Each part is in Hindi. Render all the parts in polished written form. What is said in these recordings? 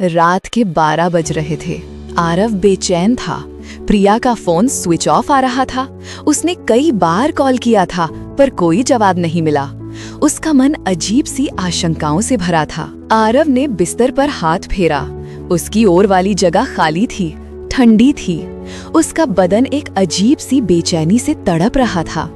रात के 12 बज रहे थे। आरव बेचैन था। प्रिया का फोन स्विच ऑफ आ रहा था। उसने कई बार कॉल किया था पर कोई जवाब नहीं मिला। उसका मन अजीब सी आशंकाओं से भरा था। आरव ने बिस्तर पर हाथ फेरा। उसकी ओर वाली जगह खाली थी, ठंडी थी। उसका बदन एक अजीब सी बेचैनी से तड़प रहा था।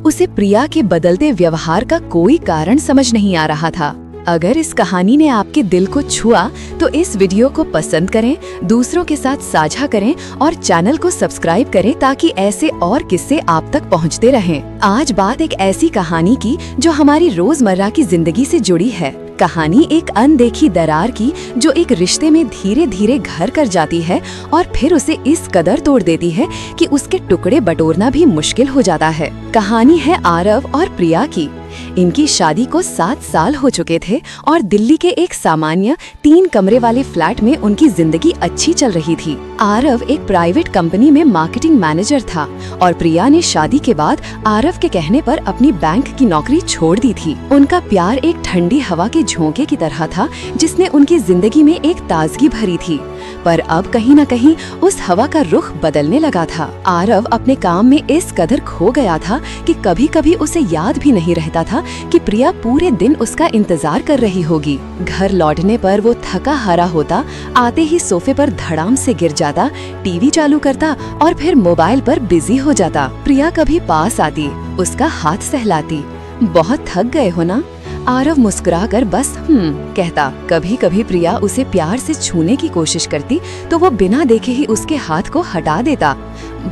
उसे प्रिया के बदलते व्यवहार का कोई कारण समझ नहीं आ रहा था। अगर इस कहानी ने आपके दिल को छुआ तो इस वीडियो को पसंद करें, दूसरों के साथ साझा करें और चैनल को सब्सक्राइब करें ताकि ऐसे और किस्से आप तक पहुंचते रहें। आज बात एक ऐसी कहानी की जो हमारी रोजमर्रा की जिंदगी से जुड़ी है। कहानी एक अनदेखी दरार की जो एक रिश्ते में धीरे धीरे घर कर जाती है और फिर उसे इस कदर तोड़ देती है कि उसके टुकड़े बटोरना भी मुश्किल हो जाता है। कहानी है आरव और प्रिया की। इनकी शादी को 7 साल हो चुके थे और दिल्ली के एक सामान्य 3 कमरे वाले फ्लैट में उनकी जिंदगी अच्छी चल रही थी। आरव एक प्राइवेट कंपनी में मार्केटिंग मैनेजर था और प्रिया ने शादी के बाद आरव के कहने पर अपनी बैंक की नौकरी छोड़ दी थी। उनका प्यार एक ठंडी हवा के झोंके की तरह था जिसने उनकी जिंदगी में एक ताजगी भरी थी। पर अब कहीं न कहीं उस हवा का रुख बदलने लगा था। आरव अपने काम में इस कदर खो गया था कि कभी कभी उसे याद भी नहीं रहता था कि प्रिया पूरे दिन उसका इंतजार कर रही होगी। घर लौटने पर वो थका हारा होता, आते ही सोफे पर धड़ाम से गिर जाता, टीवी चालू करता और फिर मोबाइल पर बिजी हो जाता। प्रिया कभी पास आती, उसका हाथ सहलाती। बहुत थक गए हो ना? आरव मुस्कुराकर बस कहता। कभी कभी प्रिया उसे प्यार से छूने की कोशिश करती तो वो बिना देखे ही उसके हाथ को हटा देता।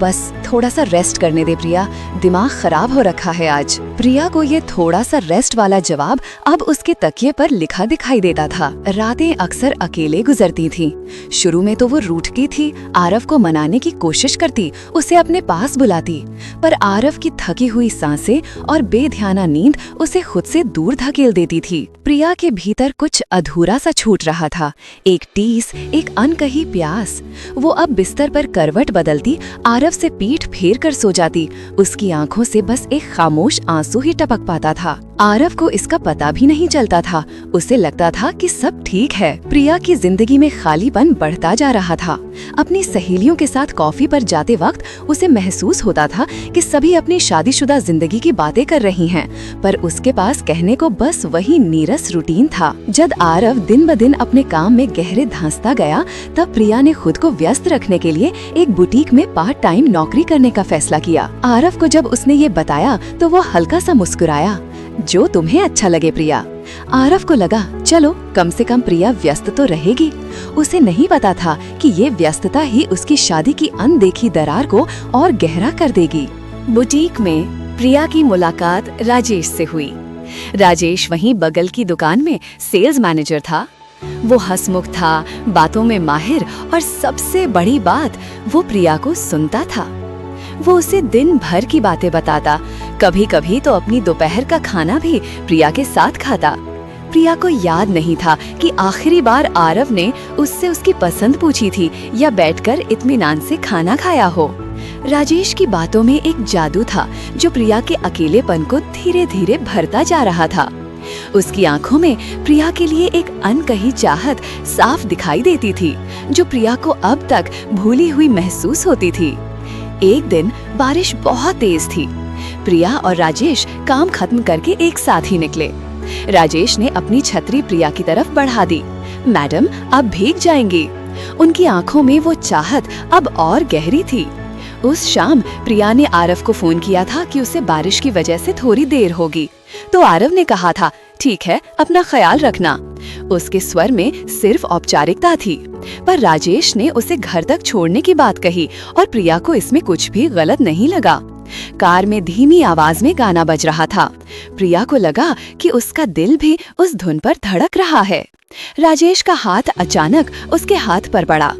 बस थोड़ा सा रेस्ट करने दे प्रिया, दिमाग खराब हो रखा है आज। प्रिया को ये थोड़ा सा रेस्ट वाला जवाब अब उसके तकिए पर लिखा दिखाई देता था। रातें अक्सर अकेले गुजरती थीं। शुरू में तो वो रूठती थी, आरव को मनाने की कोशिश करती, उसे अपने पास बुलाती, पर आरव की थकी हुई सांसें और बेध्याना नींद उसे खुद से दूर धकेल देती थी। प्रिया के भीतर कुछ अधूरा सा छूट रहा था, एक टीस, एक अनकही प्यास। वो अब बिस्तर पर करवट बदलती, आरव से पीठ फेर कर सो जाती। उसकी आंखों से बस एक खामोश आंसू ही टपक पाता था। आरव को इसका पता भी नहीं चलता था। उसे लगता था कि सब ठीक है। प्रिया की जिंदगी में खालीपन बढ़ता जा रहा था। अपनी सहेलियों के साथ कॉफी पर जाते वक्त उसे महसूस होता था कि सभी अपनी शादीशुदा जिंदगी की बातें कर रही हैं, पर उसके पास कहने को बस वही नीरस रूटीन था। जब आरव दिन ब दिन अपने काम में गहरे धंसता गया, तब प्रिया ने खुद को व्यस्त रखने के लिए एक बुटीक में पार्ट टाइम नौकरी करने का फैसला किया। आरव को जब उसने ये बताया तो वो हल्का सा मुस्कुराया। जो तुम्हें अच्छा लगे प्रिया। आरव को लगा चलो कम से कम प्रिया व्यस्त तो रहेगी। उसे नहीं पता था कि ये व्यस्तता ही उसकी शादी की अनदेखी दरार को और गहरा कर देगी। बुटीक में प्रिया की मुलाकात राजेश से हुई। राजेश वहीं बगल की दुकान में सेल्स मैनेजर था। वो हंसमुख था, बातों में माहिर और सबसे बड़ी बात वो प्रिया को सुनता था। वो उसे दिन भर की बातें बताता, कभी कभी तो अपनी दोपहर का खाना भी प्रिया के साथ खाता। प्रिया को याद नहीं था कि आखिरी बार आरव ने उससे उसकी पसंद पूछी थी या बैठकर इत्मीनान से खाना खाया हो। राजेश की बातों में एक जादू था जो प्रिया के अकेलेपन को धीरे धीरे भरता जा रहा था। उसकी आंखों में प्रिया के लिए एक अनकही चाहत साफ दिखाई देती थी जो प्रिया को अब तक भूली हुई महसूस होती थी। एक दिन बारिश बहुत तेज थी। प्रिया और राजेश काम खत्म करके एक साथ ही निकले। राजेश ने अपनी छतरी प्रिया की तरफ बढ़ा दी। मैडम अब भीग जाएंगी। उनकी आंखों में वो चाहत अब और गहरी थी। उस शाम प्रिया ने आरव को फोन किया था कि उसे बारिश की वजह से थोड़ी देर होगी, तो आरव ने कहा था ठीक है, अपना ख्याल रखना। उसके स्वर में सिर्फ औपचारिकता थी, पर राजेश ने उसे घर तक छोड़ने की बात कही और प्रिया को इसमें कुछ भी गलत नहीं लगा। कार में धीमी आवाज में गाना बज रहा था। प्रिया को लगा कि उसका दिल भी उस धुन पर धड़क रहा है। राजेश का हाथ अचानक उसके हाथ पर पड़ा।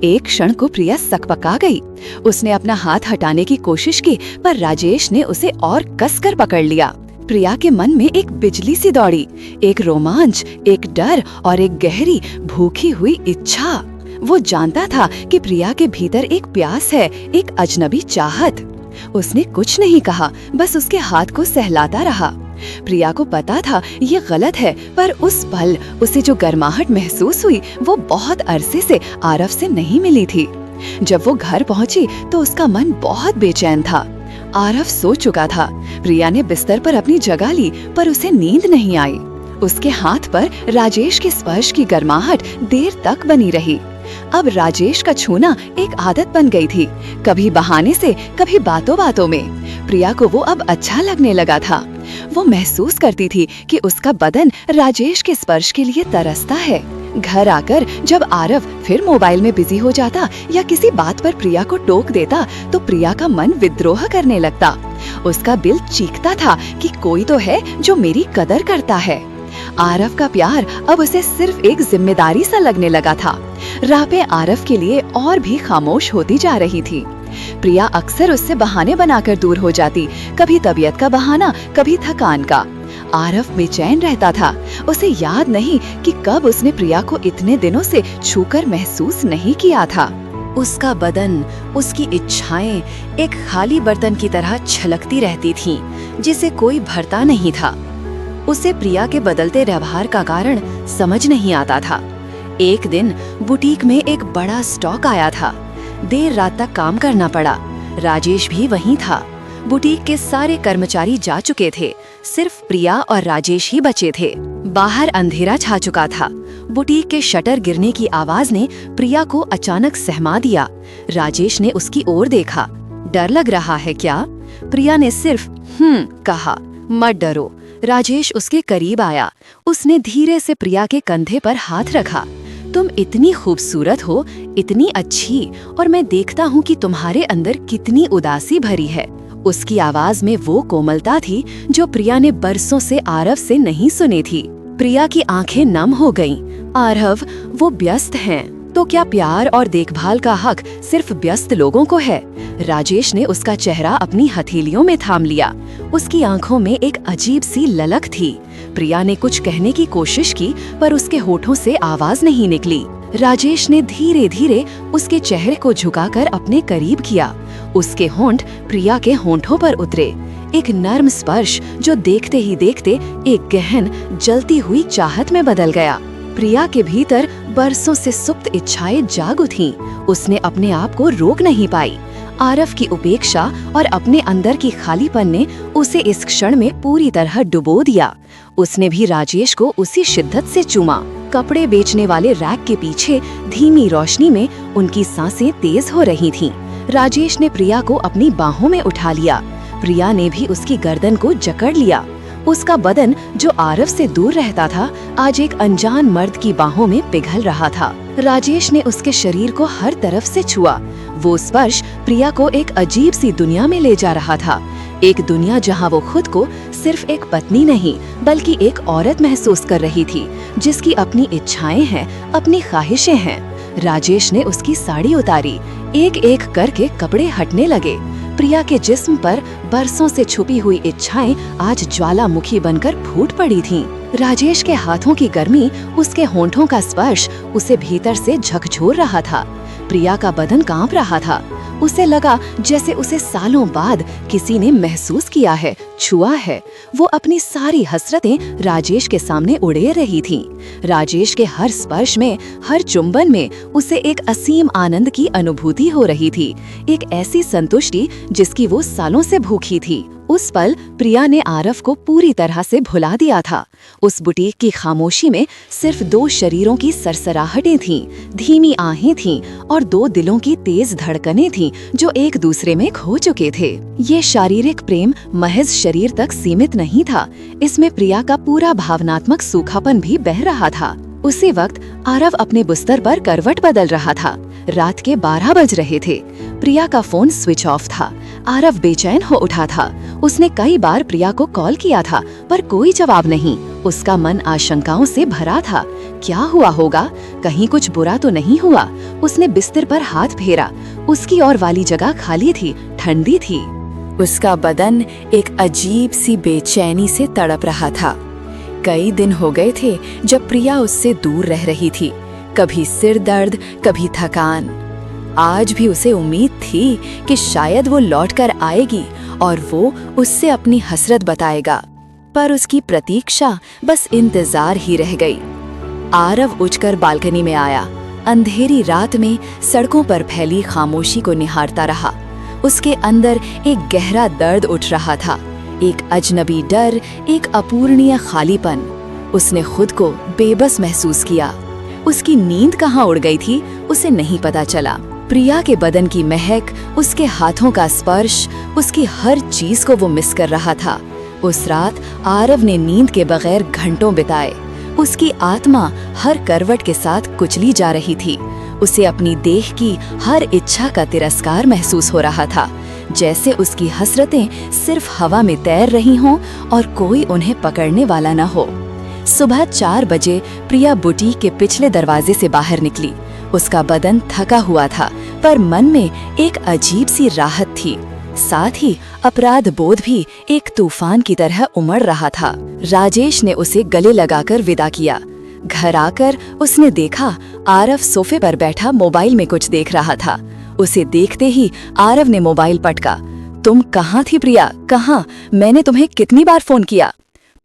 एक क्षण को प्रिया सकपका गई। उसने अपना हाथ हटाने की कोशिश की, पर राजेश ने उसे और कसकर पकड़ लिया। प्रिया के मन में एक बिजली सी दौड़ी, एक रोमांच, एक डर और एक गहरी भूखी हुई इच्छा। वो जानता था कि प्रिया के भीतर एक प्यास है, एक अजनबी चाहत। उसने कुछ नहीं कहा, बस उसके हाथ को सहलाता रहा। प्रिया को पता था ये गलत है, पर उस पल उसे जो गर्माहट महसूस हुई वो बहुत अरसे से आरव से नहीं मिली थी। जब वो घर पहुंची तो उसका मन बहुत बेचैन था। आरव सो चुका था। प्रिया ने बिस्तर पर अपनी जगह ली, पर उसे नींद नहीं आई। उसके हाथ पर राजेश के स्पर्श की गर्माहट देर तक बनी रही। अब राजेश का छूना एक आदत बन गई थी, कभी बहाने से, कभी बातों बातों में। प्रिया को वो अब अच्छा लगने लगा था। वो महसूस करती थी कि उसका बदन राजेश के स्पर्श के लिए तरसता है। घर आकर जब आरव फिर मोबाइल में बिजी हो जाता या किसी बात पर प्रिया को टोक देता तो प्रिया का मन विद्रोह करने लगता। उसका दिल चीखता था कि कोई तो है जो मेरी कदर करता है। आरव का प्यार अब उसे सिर्फ एक जिम्मेदारी सा लगने लगा था। रापें आरव के लिए और भी खामोश होती जा रही थी। प्रिया अक्सर उससे बहाने बनाकर दूर हो जाती, कभी तबीयत का बहाना, कभी थकान का। आरव बेचैन रहता था। उसे याद नहीं कि कब उसने प्रिया को इतने दिनों से छूकर महसूस नहीं किया था। उसका बदन, उसकी इच्छाएं एक खाली बर्तन की तरह छलकती रहती थीं, जिसे कोई भरता नहीं था। उसे प्रिया के बदलते व्यवहार का कारण समझ नहीं आता था। एक दिन बुटीक में एक बड़ा स्टॉक आया था। देर रात तक काम करना पड़ा। राजेश भी वहीं था। बुटीक के सारे कर्मचारी जा चुके थे, सिर्फ प्रिया और राजेश ही बचे थे। बाहर अंधेरा छा चुका था। बुटीक के शटर गिरने की आवाज ने प्रिया को अचानक सहमा दिया। राजेश ने उसकी ओर देखा। डर लग रहा है क्या? प्रिया ने सिर्फ कहा। मत डरो। राजेश उसके करीब आया। उसने धीरे से प्रिया के कंधे पर हाथ रखा। तुम इतनी खूबसूरत हो, इतनी अच्छी, और मैं देखता हूँ कि तुम्हारे अंदर कितनी उदासी भरी है। उसकी आवाज में वो कोमलता थी जो प्रिया ने बरसों से आरव से नहीं सुनी थी। प्रिया की आंखें नम हो गईं। आरव, वो व्यस्त हैं, तो क्या प्यार और देखभाल का हक सिर्फ व्यस्त लोगों को है? राजेश ने उसका चेहरा अपनी हथेलियों में थाम लिया। उसकी आंखों में एक अजीब सी ललक थी। प्रिया ने कुछ कहने की कोशिश की, पर उसके होठों से आवाज नहीं निकली। राजेश ने धीरे धीरे उसके चेहरे को झुकाकर अपने करीब किया। उसके होंठ प्रिया के होंठों पर उतरे। एक नर्म स्पर्श जो देखते ही देखते एक गहन, जलती हुई चाहत में बदल गया। प्रिया के भीतर बरसों से सुप्त इच्छाएं जाग उठीं। उसने अपने आप को रोक नहीं पाई। आरव की उपेक्षा और अपने अंदर की खालीपन ने उसे इस क्षण में पूरी तरह डुबो दिया। उसने भी राजेश को उसी शिद्दत से चूमा। कपड़े बेचने वाले रैक के पीछे धीमी रोशनी में उनकी सांसें तेज हो रही थीं। राजेश ने प्रिया को अपनी बाहों में उठा लिया। प्रिया ने भी उसकी गर्दन को जकड़ लिया। उसका बदन जो आरव से दूर रहता था, आज एक अनजान मर्द की बाहों में पिघल रहा था। राजेश ने उसके शरीर को हर तरफ से छुआ। वो स्पर्श प्रिया को एक अजीब सी दुनिया में ले जा रहा था। एक दुनिया जहां वो खुद को सिर्फ एक पत्नी नहीं, बल्कि एक औरत महसूस कर रही थी, जिसकी अपनी इच्छाएं हैं, अपनी ख्वाहिशें हैं। राजेश ने उसकी साड़ी उतारी। एक एक करके कपड़े हटने लगे। प्रिया के जिस्म पर बरसों से छुपी हुई इच्छाएं आज ज्वालामुखी बनकर फूट पड़ी थीं। राजेश के हाथों की गर्मी, उसके होंठों का स्पर्श उसे भीतर से झकझोर रहा था। प्रिया का बदन कांप रहा था। उसे लगा जैसे उसे सालों बाद किसी ने महसूस किया है, छुआ है। वो अपनी सारी हसरतें राजेश के सामने उड़े रही थीं। राजेश के हर स्पर्श में, हर चुंबन में उसे एक असीम आनंद की अनुभूति हो रही थी, एक ऐसी संतुष्टि जिसकी वो सालों से भूखी थी। उस पल प्रिया ने आरव को पूरी तरह से भुला दिया था। उस बुटीक की खामोशी में सिर्फ दो शरीरों की सरसराहटें थीं, धीमी आहें थीं और दो दिलों की तेज धड़कनें थीं जो एक दूसरे में खो चुके थे। ये शारीरिक प्रेम महज शरीर तक सीमित नहीं था, इसमें प्रिया का पूरा भावनात्मक सूखापन भी बह रहा था। उसी वक्त आरव अपने बिस्तर पर करवट बदल रहा था। रात के 12 बज रहे थे। प्रिया का फोन स्विच ऑफ था। आरव बेचैन हो उठा था। उसने कई बार प्रिया को कॉल किया था, पर कोई जवाब नहीं। उसका मन आशंकाओं से भरा था। क्या हुआ होगा? कहीं कुछ बुरा तो नहीं हुआ? उसने बिस्तर पर हाथ फेरा। उसकी और वाली जगह खाली थी, ठंडी थी। उसका बदन एक अजीब सी बेचैनी से तड़प रहा था। कई दिन हो गए थे जब प्रिया उससे दूर रह रही थी। कभी सिर दर्द, कभी थकान। आज भी उसे उम्मीद थी कि शायद वो लौटकर आएगी और वो उससे अपनी हसरत बताएगा। पर उसकी प्रतीक्षा बस इंतजार ही रह गई। आरव उठकर बालकनी में आया। अंधेरी रात में सड़कों पर फैली खामोशी को निहारता रहा। उसके अंदर एक गहरा दर्द उठ रहा था, एक अजनबी डर, एक अपूर्णीय खालीपन। उसने खुद को बेबस महसूस किया। उसकी नींद कहाँ उड़ गई थी उसे नहीं पता चला। प्रिया के बदन की महक, उसके हाथों का स्पर्श, उसकी हर चीज को वो मिस कर रहा था। उस रात आरव ने नींद के बगैर घंटों बिताए। उसकी आत्मा हर करवट के साथ कुचली जा रही थी। उसे अपनी देह की हर इच्छा का तिरस्कार महसूस हो रहा था, जैसे उसकी हसरतें सिर्फ हवा में तैर रही हों और कोई उन्हें पकड़ने वाला न हो। सुबह 4 बजे प्रिया बुटीक के पिछले दरवाजे से बाहर निकली। उसका बदन थका हुआ था, पर मन में एक अजीब सी राहत थी। साथ ही अपराध बोध भी एक तूफान की तरह उमड़ रहा था। राजेश ने उसे गले लगाकर विदा किया। घर आकर उसने देखा आरव सोफे पर बैठा मोबाइल में कुछ देख रहा था। उसे देखते ही आरव ने मोबाइल पटका। तुम कहाँ थी प्रिया, कहाँ? मैंने तुम्हें कितनी बार फोन किया?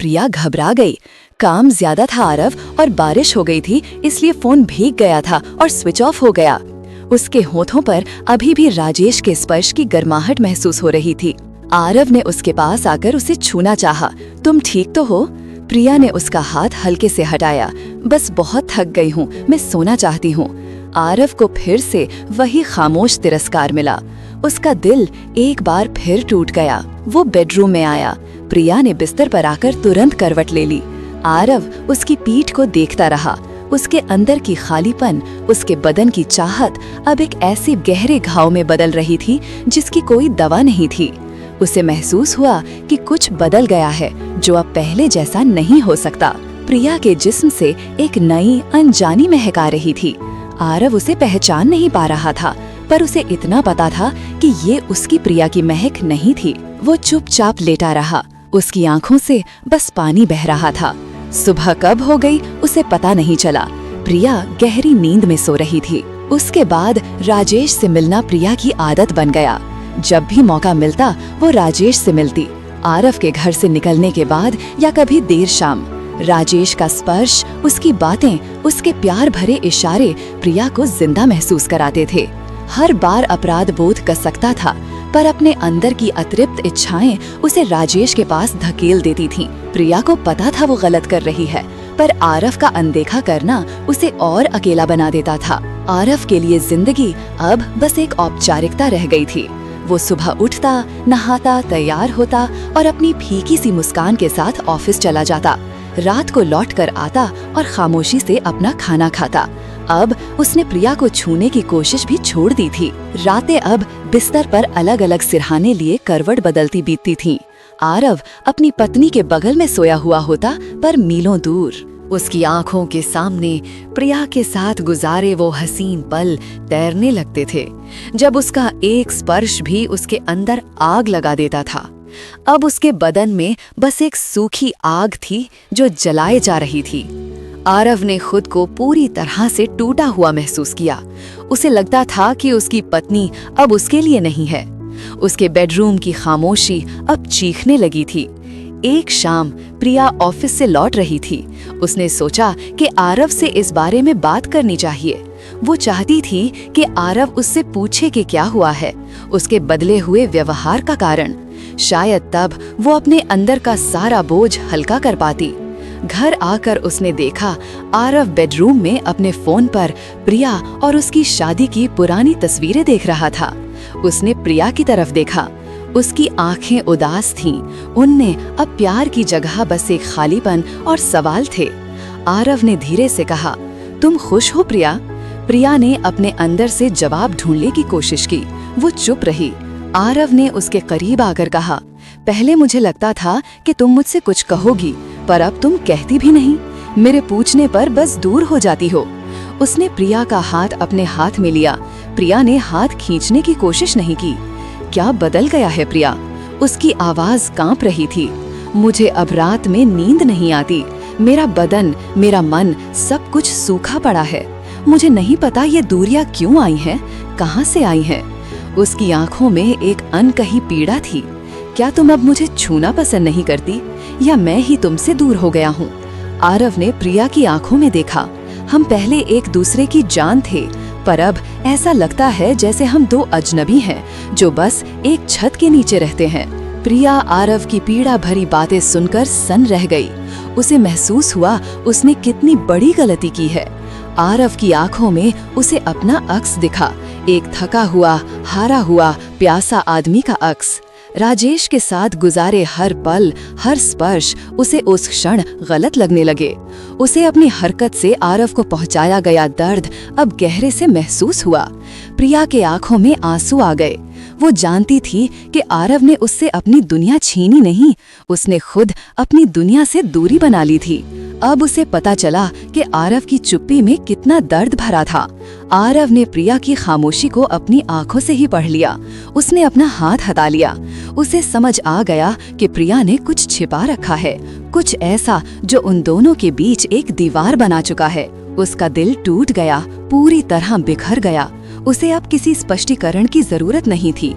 प्रिया घबरा गई। काम ज्यादा था आरव और बारिश हो गई थी, इसलिए फोन भीग गया था और स्विच ऑफ हो गया। उसके होठों पर अभी भी राजेश के स्पर्श की गर्माहट महसूस हो रही थी। आरव ने उसके पास आकर उसे छूना चाहा। तुम ठीक तो हो? प्रिया ने उसका हाथ हल्के से हटाया। बस बहुत थक गई हूँ, मैं सोना चाहती हूँ। आरव को फिर से वही खामोश तिरस्कार मिला। उसका दिल एक बार फिर टूट गया। वो बेडरूम में आया। प्रिया ने बिस्तर पर आकर तुरंत करवट ले ली। आरव उसकी पीठ को देखता रहा। उसके अंदर की खालीपन, उसके बदन की चाहत अब एक ऐसे गहरे घाव में बदल रही थी जिसकी कोई दवा नहीं थी। उसे महसूस हुआ कि कुछ बदल गया है, जो अब पहले जैसा नहीं हो सकता। प्रिया के जिस्म से एक नई अनजानी महक आ रही थी। आरव उसे पहचान नहीं पा रहा था, पर उसे इतना पता था कि ये उसकी प्रिया की महक नहीं थी। वो चुपचाप लेटा रहा। उसकी आंखों से बस पानी बह रहा था। सुबह कब हो गई उसे पता नहीं चला। प्रिया गहरी नींद में सो रही थी। उसके बाद राजेश से मिलना प्रिया की आदत बन गया। जब भी मौका मिलता वो राजेश से मिलती। आरव के घर से निकलने के बाद या कभी देर शाम। राजेश का स्पर्श, उसकी बातें, उसके प्यार भरे इशारे प्रिया को जिंदा महसूस कराते थे। हर बार अपराध बोध कसकता था, पर अपने अंदर की अतृप्त इच्छाएं उसे राजेश के पास धकेल देती थीं। प्रिया को पता था वो गलत कर रही है, पर आरव का अनदेखा करना उसे और अकेला बना देता था। आरव के लिए जिंदगी अब बस एक औपचारिकता रह गई थी। वो सुबह उठता, नहाता, तैयार होता और अपनी फीकी सी मुस्कान के साथ ऑफिस चला जाता। रात को लौट कर आता और खामोशी से अपना खाना खाता। अब उसने प्रिया को छूने की कोशिश भी छोड़ दी थी। रातें अब बिस्तर पर अलग अलग सिरहाने लिए करवट बदलती बीतती थीं। आरव अपनी पत्नी के बगल में सोया हुआ होता, पर मीलों दूर। उसकी आंखों के सामने प्रिया के साथ गुजारे वो हसीन पल तैरने लगते थे, जब उसका एक स्पर्श भी उसके अंदर आग लगा देता था। अब उसके बदन में बस एक सूखी आग थी जो जलाए जा रही थी। आरव ने खुद को पूरी तरह से टूटा हुआ महसूस किया। उसे लगता था कि उसकी पत्नी अब उसके लिए नहीं है। उसके बेडरूम की खामोशी अब चीखने लगी थी। एक शाम प्रिया ऑफिस से लौट रही थी। उसने सोचा कि आरव से इस बारे में बात करनी चाहिए। वो चाहती थी कि आरव उससे पूछे कि क्या हुआ है, उसके बदले हुए व्यवहार का कारण। शायद तब वो अपने अंदर का सारा बोझ हल्का कर पाती। घर आकर उसने देखा आरव बेडरूम में अपने फोन पर प्रिया और उसकी शादी की पुरानी तस्वीरें देख रहा था। उसने प्रिया की तरफ देखा। उसकी आंखें उदास थीं। उनमें अब प्यार की जगह बस एक खालीपन और सवाल थे। आरव ने धीरे से कहा, तुम खुश हो प्रिया? प्रिया ने अपने अंदर से जवाब ढूंढने की कोशिश की। वो चुप रही। आरव ने उसके करीब आकर कहा, पहले मुझे लगता था कि तुम मुझसे कुछ कहोगी, पर अब तुम कहती भी नहीं। मेरे पूछने पर बस दूर हो जाती हो। उसने प्रिया का हाथ अपने हाथ में लिया। प्रिया ने हाथ खींचने की कोशिश नहीं की। क्या बदल गया है प्रिया? उसकी आवाज कांप रही थी। मुझे अब रात में नींद नहीं आती। मेरा बदन, मेरा मन, सब कुछ सूखा पड़ा है। मुझे नहीं पता ये दूरियां क्यों आई हैं, कहाँ से आई हैं। उसकी आंखों में एक अनकही पीड़ा थी। क्या तुम अब मुझे छूना पसंद नहीं करती? या मैं ही तुमसे दूर हो गया हूँ। आरव ने प्रिया की आंखों में देखा। हम पहले एक दूसरे की जान थे, पर अब ऐसा लगता है जैसे हम दो अजनबी हैं जो बस एक छत के नीचे रहते हैं। प्रिया आरव की पीड़ा भरी बातें सुनकर सन रह गई। उसे महसूस हुआ उसने कितनी बड़ी गलती की है। आरव की आंखों में उसे अपना अक्स दिखा, एक थका हुआ, हारा हुआ, प्यासा आदमी का अक्स। राजेश के साथ गुजारे हर पल, हर स्पर्श उसे उस क्षण गलत लगने लगे। उसे अपनी हरकत से आरव को पहुंचाया गया दर्द अब गहरे से महसूस हुआ। प्रिया के आंखों में आंसू आ गए। वो जानती थी कि आरव ने उससे अपनी दुनिया छीनी नहीं, उसने खुद अपनी दुनिया से दूरी बना ली थी। अब उसे पता चला कि आरव की चुप्पी में कितना दर्द भरा था। आरव ने प्रिया की खामोशी को अपनी आंखों से ही पढ़ लिया। उसने अपना हाथ हटा लिया। उसे समझ आ गया कि प्रिया ने कुछ छिपा रखा है, कुछ ऐसा जो उन दोनों के बीच एक दीवार बना चुका है। उसका दिल टूट गया, पूरी तरह बिखर गया। उसे अब किसी स्पष्टीकरण की जरूरत नहीं थी।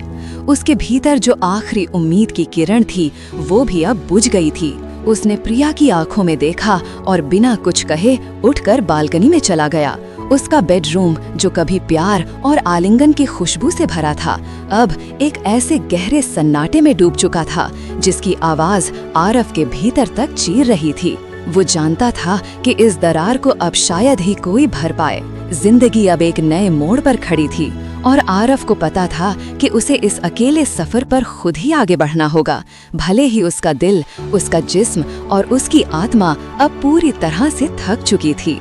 उसके भीतर जो आखिरी उम्मीद की किरण थी, वो भी अब बुझ गई थी। उसने प्रिया की आंखों में देखा और बिना कुछ कहे उठकर बालकनी में चला गया। उसका बेडरूम, जो कभी प्यार और आलिंगन की खुशबू से भरा था, अब एक ऐसे गहरे सन्नाटे में डूब चुका था जिसकी आवाज आरव के भीतर तक चीर रही थी। वो जानता था कि इस दरार को अब शायद ही कोई भर पाए। जिंदगी अब एक नए मोड़ पर खड़ी थी और आरव को पता था कि उसे इस अकेले सफर पर खुद ही आगे बढ़ना होगा, भले ही उसका दिल, उसका जिस्म और उसकी आत्मा अब पूरी तरह से थक चुकी थी।